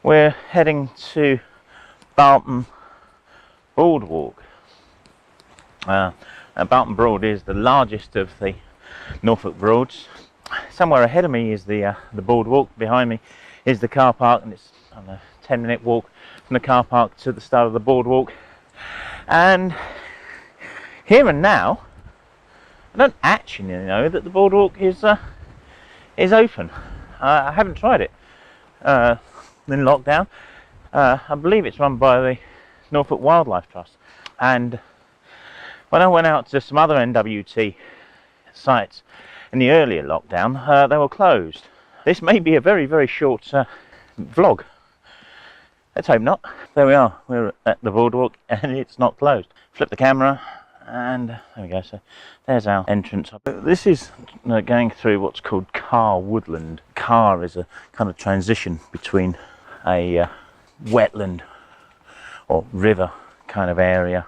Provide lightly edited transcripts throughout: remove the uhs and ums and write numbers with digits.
We're heading to Barton Boardwalk. Barton Broad is the largest of the Norfolk Broads. Somewhere ahead of me is the boardwalk. Behind me is the car park, and it's on a 10-minute walk from the car park to the start of the boardwalk. And here and now, I don't actually know that the boardwalk is open. I haven't tried it in lockdown. I believe it's run by the Norfolk Wildlife Trust, and when I went out to some other NWT sites in the earlier lockdown, they were closed. This may be a very, very short vlog. Let's hope not. There we are. We're at the boardwalk and it's not closed. Flip the camera and there we go. So there's our entrance. This is going through what's called Carr woodland. Carr is a kind of transition between a wetland or river kind of area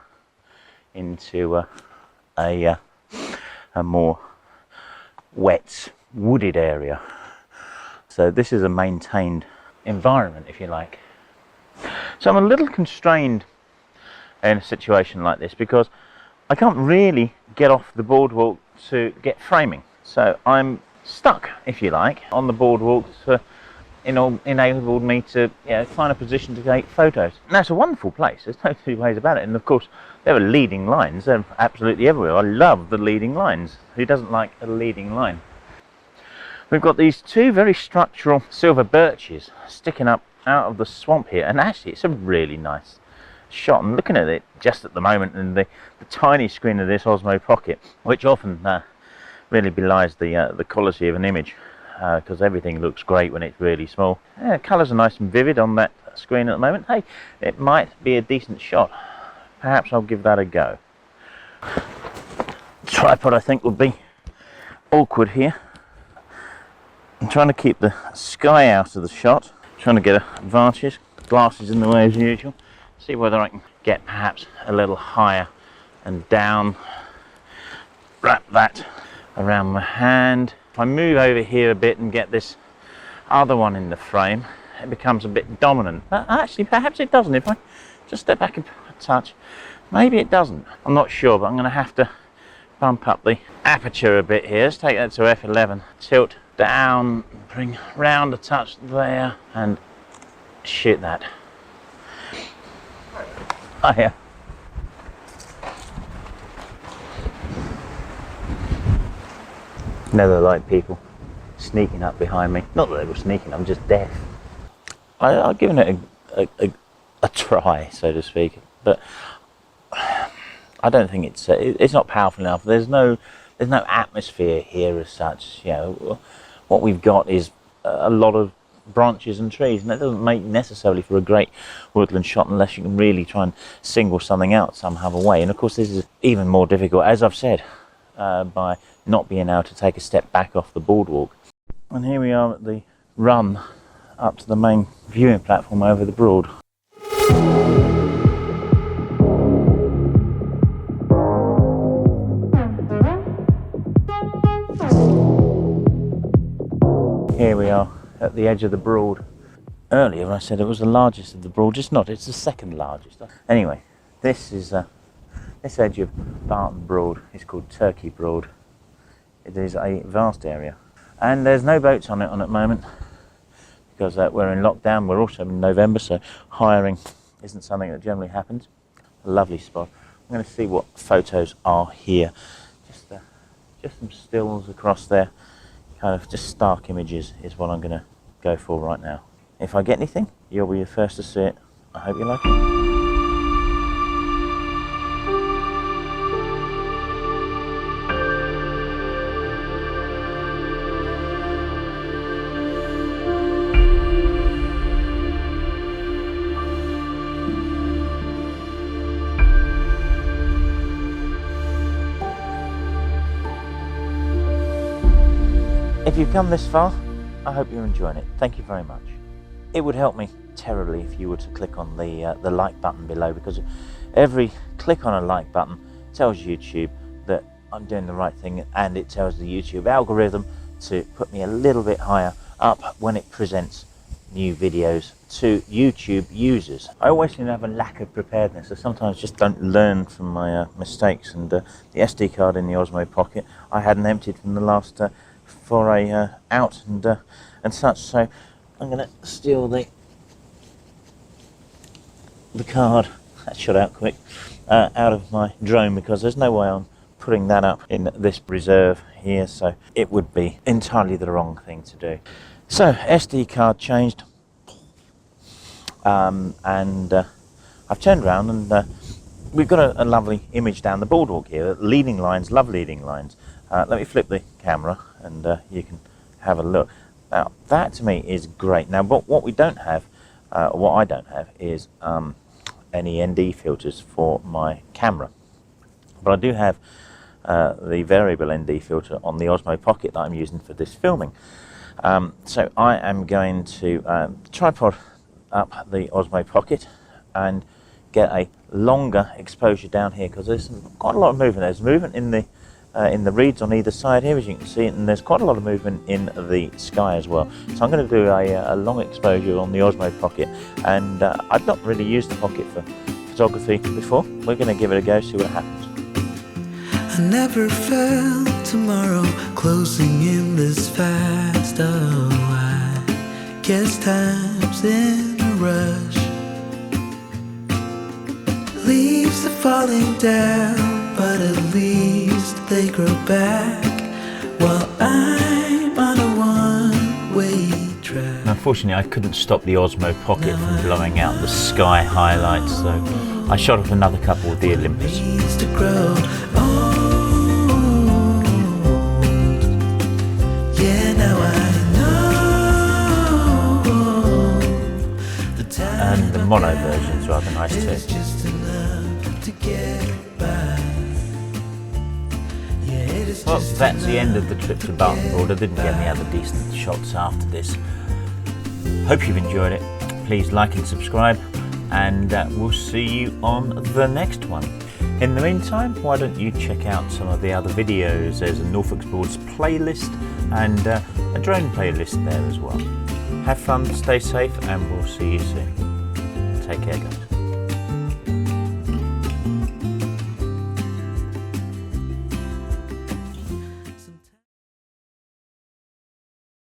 into a more wet wooded area. So this is a maintained environment, if you like. So I'm a little constrained in a situation like this because I can't really get off the boardwalk to get framing. So I'm stuck, if you like, on the boardwalk to enabled me to find a position to take photos. And that's a wonderful place, there's no two ways about it. And of course there are leading lines, they're absolutely everywhere. I love the leading lines. Who doesn't like a leading line? We've got these two very structural silver birches sticking up out of the swamp here, and actually it's a really nice shot. I'm looking at it just at the moment in the tiny screen of this Osmo Pocket, which often really belies the quality of an image, because everything looks great when it's really small. Colours are nice and vivid on that screen at the moment. Hey, it might be a decent shot. Perhaps I'll give that a go. Tripod I think would be awkward here. I'm trying to keep the sky out of the shot, trying to get advantages. Glasses in the way as usual. See whether I can get perhaps a little higher and down. Wrap that around my hand. If I move over here a bit and get this other one in the frame, it becomes a bit dominant. Actually, perhaps it doesn't. If I just step back a touch, maybe it doesn't. I'm not sure, but I'm going to have to bump up the aperture a bit here. Let's take that to f11. Tilt down, bring round a touch there, and shoot that. Oh yeah. Never like people sneaking up behind me. Not that they were sneaking, I'm just deaf. I've given it a try, so to speak, but I don't think it's not powerful enough. There's no atmosphere here as such. What we've got is a lot of branches and trees, and that doesn't make necessarily for a great woodland shot unless you can really try and single something out some other way. And of course this is even more difficult, as I've said, by not being able to take a step back off the boardwalk. And here we are at the run up to the main viewing platform over the Broad. Here we are at the edge of the Broad. Earlier I said it was the largest of the Broad. It's not, it's the second largest. Anyway, this is this edge of Barton Broad is called Turkey Broad. It is a vast area, and there's no boats on it at the moment because we're in lockdown. We're also in November, so hiring isn't something that generally happens. A lovely spot. I'm going to see what photos are here. Just some stills across there. Kind of just stark images is what I'm going to go for right now. If I get anything, you'll be the first to see it. I hope you like it. If you've come this far, I hope you're enjoying it. Thank you very much. It would help me terribly if you were to click on the like button below, because every click on a like button tells YouTube that I'm doing the right thing, and it tells the YouTube algorithm to put me a little bit higher up when it presents new videos to YouTube users. I always seem to have a lack of preparedness. I sometimes just don't learn from my mistakes, and the SD card in the Osmo Pocket I hadn't emptied from the last foray out and such, so I'm going to steal the card, that shot out quick, out of my drone, because there's no way I'm putting that up in this reserve here, so it would be entirely the wrong thing to do. So SD card changed, and I've turned around, and we've got a lovely image down the boardwalk here. Leading lines, love leading lines. Let me flip the camera and you can have a look. Now that to me is great. Now what we don't have, what I don't have, is any ND filters for my camera, but I do have the variable ND filter on the Osmo Pocket that I'm using for this filming. So I am going to tripod up the Osmo Pocket and get a longer exposure down here, because there's quite a lot of movement. There's movement in the reeds on either side here, as you can see, and there's quite a lot of movement in the sky as well. So I'm going to do a long exposure on the Osmo Pocket, and I've not really used the Pocket for photography before. We're going to give it a go, see what happens. I never felt tomorrow closing in this fast. Oh, I guess time's in a rush. Leaves are falling down, but at least they grow back, while I'm on a one-way track. Unfortunately, I couldn't stop the Osmo Pocket from blowing out the sky highlights, so I shot off another couple with the Olympus. And the mono version is rather nice too. Well, that's the end of the trip to Barton Broad. I didn't get any other decent shots after this. Hope you've enjoyed it. Please like and subscribe, and we'll see you on the next one. In the meantime, why don't you check out some of the other videos? There's a Norfolk Broads playlist and a drone playlist there as well. Have fun, stay safe, and we'll see you soon. Take care, guys.